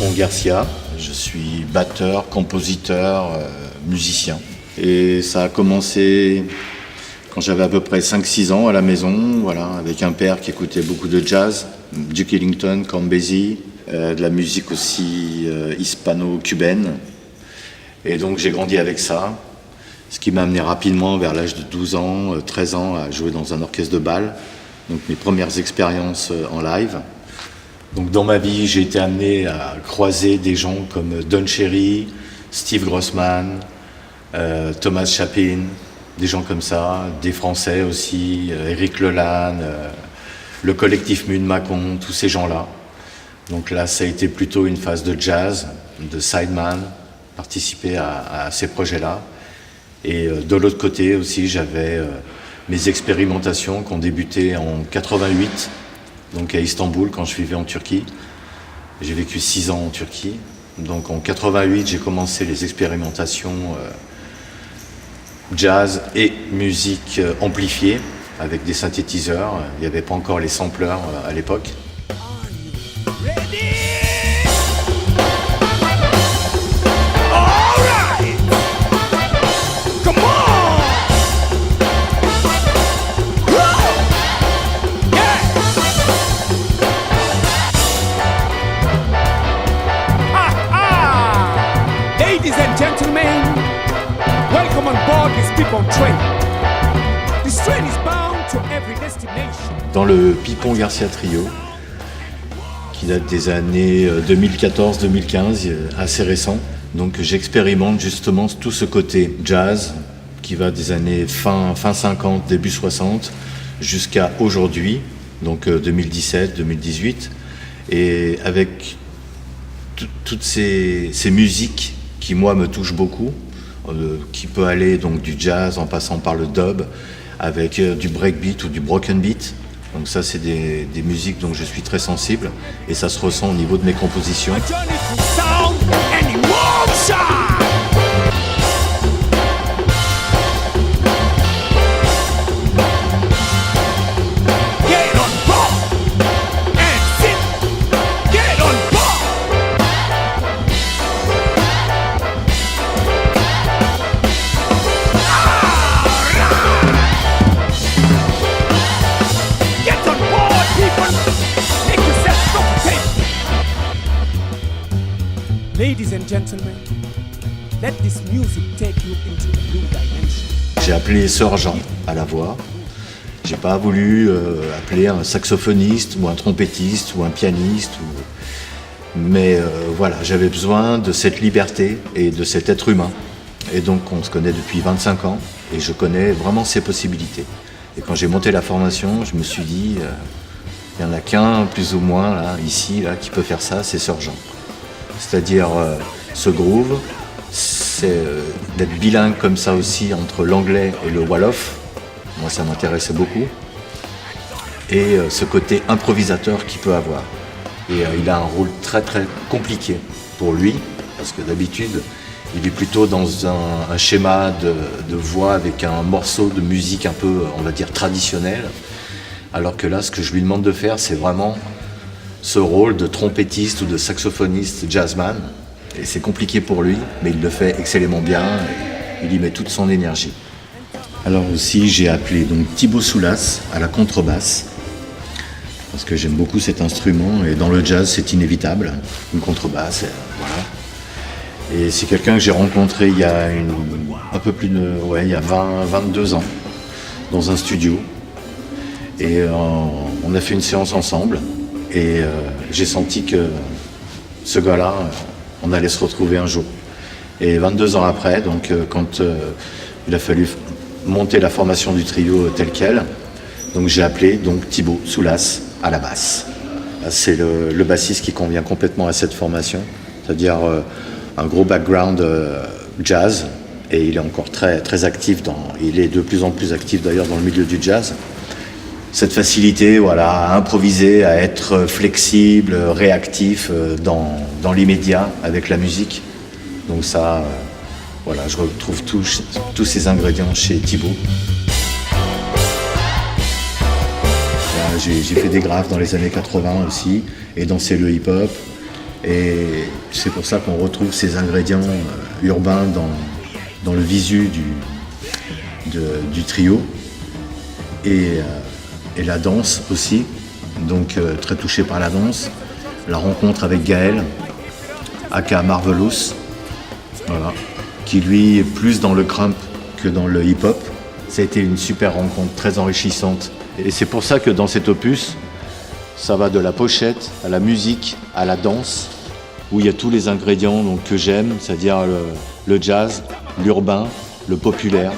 Pipon Garcia. Je suis batteur, compositeur, musicien. Et ça a commencé quand j'avais à peu près 5-6 ans à la maison, voilà, avec un père qui écoutait beaucoup de jazz, Duke Ellington, Count Basie, de la musique aussi hispano-cubaine. Et donc j'ai grandi avec ça, ce qui m'a amené rapidement vers l'âge de 12 ans, 13 ans à jouer dans un orchestre de bal. Donc mes premières expériences en live. Donc dans ma vie, j'ai été amené à croiser des gens comme Don Cherry, Steve Grossman, Thomas Chapin, des gens comme ça, des Français aussi, Éric Lelanne, le collectif Mune Macon, tous ces gens-là. Donc là, ça a été plutôt une phase de jazz, de sideman, participer à ces projets-là. Et de l'autre côté aussi, j'avais mes expérimentations qui ont débuté en 88, donc à Istanbul, quand je vivais en Turquie. J'ai vécu 6 ans en Turquie. Donc en 88, j'ai commencé les expérimentations jazz et musique amplifiée avec des synthétiseurs. Il n'y avait pas encore les sampleurs à l'époque. Ladies and gentlemen, welcome on board this Pipon train. This train is bound to every destination. Dans le Pipon Garcia Trio, qui date des années 2014-2015, assez récent. Donc j'expérimente justement tout ce côté jazz qui va des années fin 50, début 60 jusqu'à aujourd'hui, donc 2017-2018, et avec toutes ces musiques qui moi me touchent beaucoup, qui peut aller donc du jazz en passant par le dub, avec du breakbeat ou du broken beat. Donc ça c'est des musiques dont je suis très sensible et ça se ressent au niveau de mes compositions. Ladies and gentlemen, let this music take you into a new dimension. J'ai appelé Sir Jean à la voix. J'ai pas voulu appeler un saxophoniste ou un trompettiste ou un pianiste. Mais voilà, j'avais besoin de cette liberté et de cet être humain. Et donc on se connaît depuis 25 ans et je connais vraiment ses possibilités. Et quand j'ai monté la formation, je me suis dit, il n'y en a qu'un plus ou moins là, ici là, qui peut faire ça, c'est Sir Jean. C'est-à-dire ce groove, c'est d'être bilingue comme ça aussi entre l'anglais et le wolof. Moi ça m'intéressait beaucoup. Et ce côté improvisateur qu'il peut avoir. Et il a un rôle très très compliqué pour lui, parce que d'habitude il est plutôt dans un schéma de voix avec un morceau de musique un peu, on va dire, traditionnel. Alors que là, ce que je lui demande de faire, c'est vraiment ce rôle de trompettiste ou de saxophoniste jazzman. Et c'est compliqué pour lui, mais il le fait excellemment bien, et il y met toute son énergie. Alors aussi, j'ai appelé donc Thibaut Soulas à la contrebasse, parce que j'aime beaucoup cet instrument, et dans le jazz, c'est inévitable, une contrebasse, voilà. Et c'est quelqu'un que j'ai rencontré il y a il y a 22 ans, dans un studio. Et on a fait une séance ensemble. Et j'ai senti que ce gars-là, on allait se retrouver un jour. Et 22 ans après, donc quand il a fallu monter la formation du trio telle quelle, donc j'ai appelé donc Thibaut Soulas à la basse. C'est le bassiste qui convient complètement à cette formation, c'est-à-dire un gros background jazz, et il est encore très, très actif, il est de plus en plus actif d'ailleurs dans le milieu du jazz. Cette facilité, voilà, à improviser, à être flexible, réactif dans l'immédiat avec la musique. Donc ça, voilà, je retrouve tous ces ingrédients chez Thibaut. J'ai fait des graphes dans les années 80 aussi, et dansé le hip-hop. Et c'est pour ça qu'on retrouve ces ingrédients urbains dans le visu du trio. Et la danse aussi, donc très touché par la danse. La rencontre avec Gaël, aka Marvelous, voilà, qui lui est plus dans le crump que dans le hip-hop. Ça a été une super rencontre, très enrichissante. Et c'est pour ça que dans cet opus, ça va de la pochette à la musique, à la danse, où il y a tous les ingrédients donc, que j'aime, c'est-à-dire le jazz, l'urbain, le populaire,